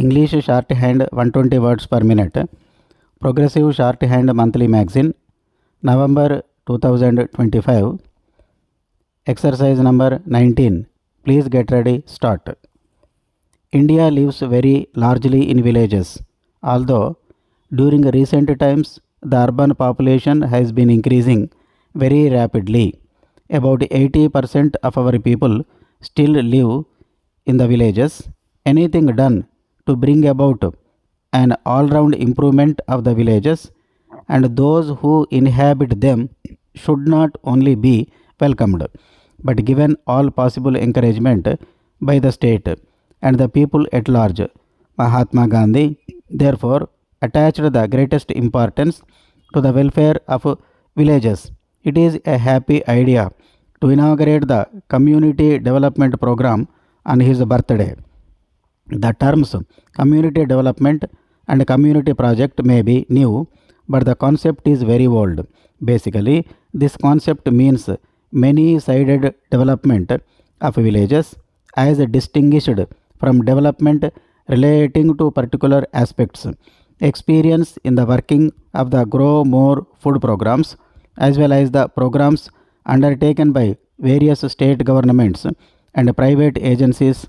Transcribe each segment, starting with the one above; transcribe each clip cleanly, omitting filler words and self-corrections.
English shorthand 120 words per minute. Progressive shorthand monthly magazine, November 2025. Exercise number 19. Please get ready, start. India lives very largely in villages, although during recent times the urban population has been increasing very rapidly. About 80% of our people still live in the villages. Anything done to bring about an all round improvement of the villages and those who inhabit them should not only be welcomed but given all possible encouragement by the state and the people at large. Mahatma Gandhi therefore attached the greatest importance to the welfare of villages. It is a happy idea to inaugurate the community development program on his birthday. The terms community development and community project may be new, but the concept is very old. Basically, this concept means many sided development of villages as distinguished from development relating to particular aspects. Experience in the working of the Grow More food programs as well as the programs undertaken by various state governments and private agencies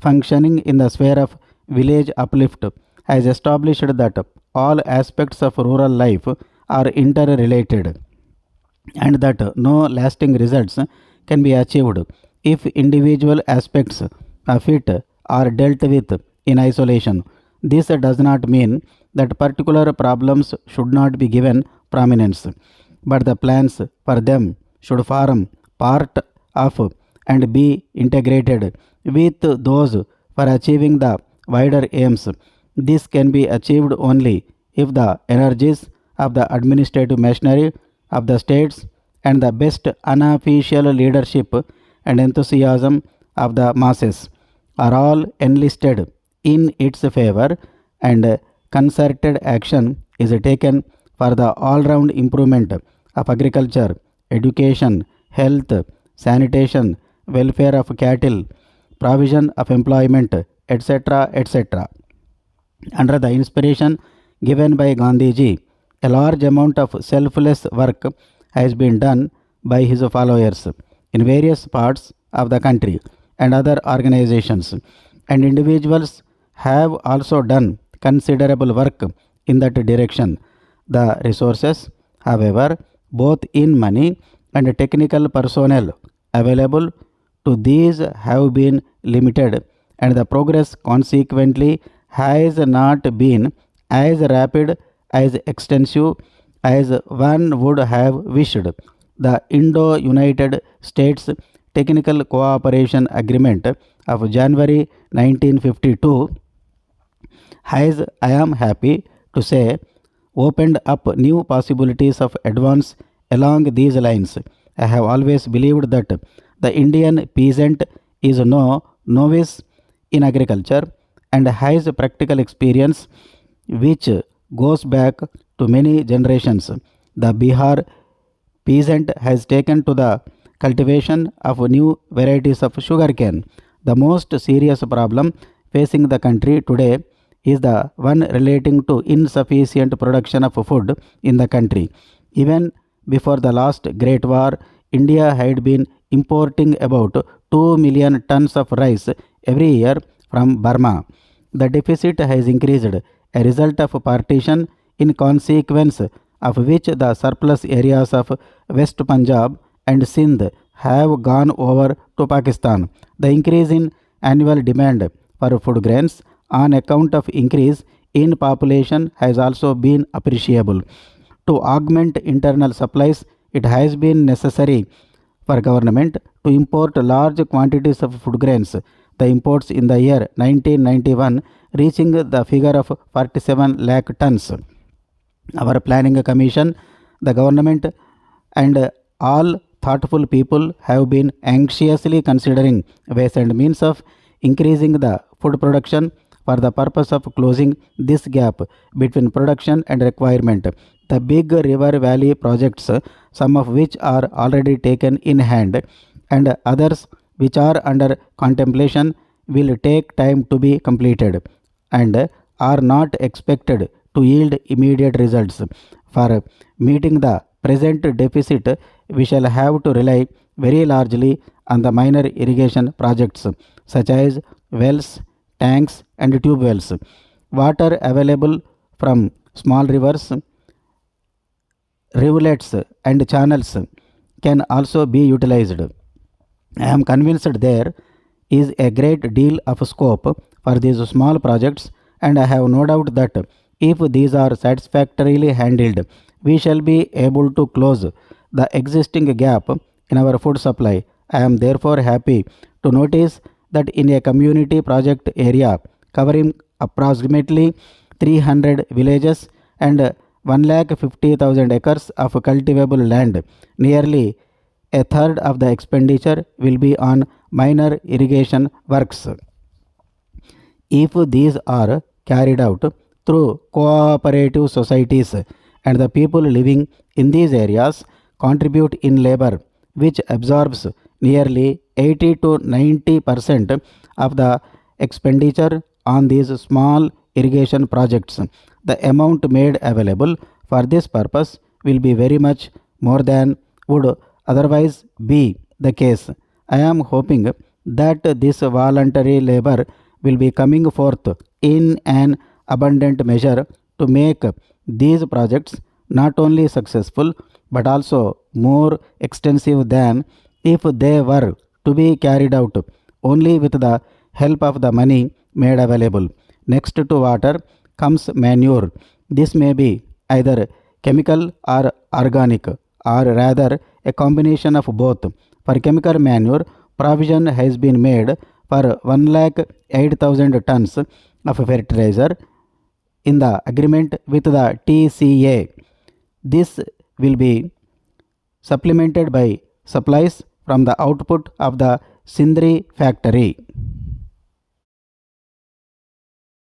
functioning in the sphere of village uplift has established that all aspects of rural life are interrelated and that no lasting results can be achieved if individual aspects of it are dealt with in isolation. This does not mean that particular problems should not be given prominence, but the plans for them should form part of and be integrated with those for achieving the wider aims. This can be achieved only if the energies of the administrative machinery of the states and the best unofficial leadership and enthusiasm of the masses are all enlisted in its favor and concerted action is taken for the all round improvement of agriculture, education, health, sanitation, welfare of cattle, provision of employment, etc. etc. Under the inspiration given by Gandhiji, a large amount of selfless work has been done by his followers in various parts of the country and other organizations, and individuals have also done considerable work in that direction. The resources, however, both in money and technical personnel available to these have been limited, and the progress consequently has not been as rapid as extensive as one would have wished. The Indo-United States Technical Cooperation Agreement of January 1952 has, I am happy to say, opened up new possibilities of advance along these lines. I have always believed that the Indian peasant is no novice in agriculture and has practical experience which goes back to many generations. The Bihar peasant has taken to the cultivation of new varieties of sugarcane. The most serious problem facing the country today is the one relating to insufficient production of food in the country. Even before the last Great War, India had been importing about 2 million tons of rice every year from Burma. The deficit has increased, a result of partition, in consequence of which the surplus areas of West Punjab and Sindh have gone over to Pakistan. The increase in annual demand for food grains on account of increase in population has also been appreciable. To augment internal supplies, it has been necessary for government to import large quantities of food grains. The imports in the year 1991 reaching the figure of 47 lakh tons. Our planning commission, the government and all thoughtful people have been anxiously considering ways and means of increasing the food production for the purpose of closing this gap between production and requirement. The big river valley projects, some of which are already taken in hand and others which are under contemplation, will take time to be completed. and are not expected to yield immediate results. For meeting the present deficit, we shall have to rely very largely on the minor irrigation projects such as wells, tanks, and tube wells. Water available from small rivers, rivulets, and channels can also be utilized. I am convinced there is a great deal of scope for these small projects, and I have no doubt that if these are satisfactorily handled, we shall be able to close the existing gap in our food supply. I am therefore happy to notice that in a community project area covering approximately 300 villages and 1,50,000 acres of cultivable land, nearly a third of the expenditure will be on minor irrigation works. If these are carried out through cooperative societies and the people living in these areas contribute in labor, which absorbs nearly 80 to 90% of the expenditure on these small irrigation projects, the amount made available for this purpose will be very much more than would otherwise be the case. I am hoping that this voluntary labor will be coming forth in an abundant measure to make these projects not only successful but also more extensive than if they were to be carried out only with the help of the money made available. Next to water comes manure. This may be either chemical or organic, or rather a combination of both. For chemical manure, provision has been made for 1,08,000 tons of fertilizer in the agreement with the TCA. This will be supplemented by supplies from the output of the Sindri factory.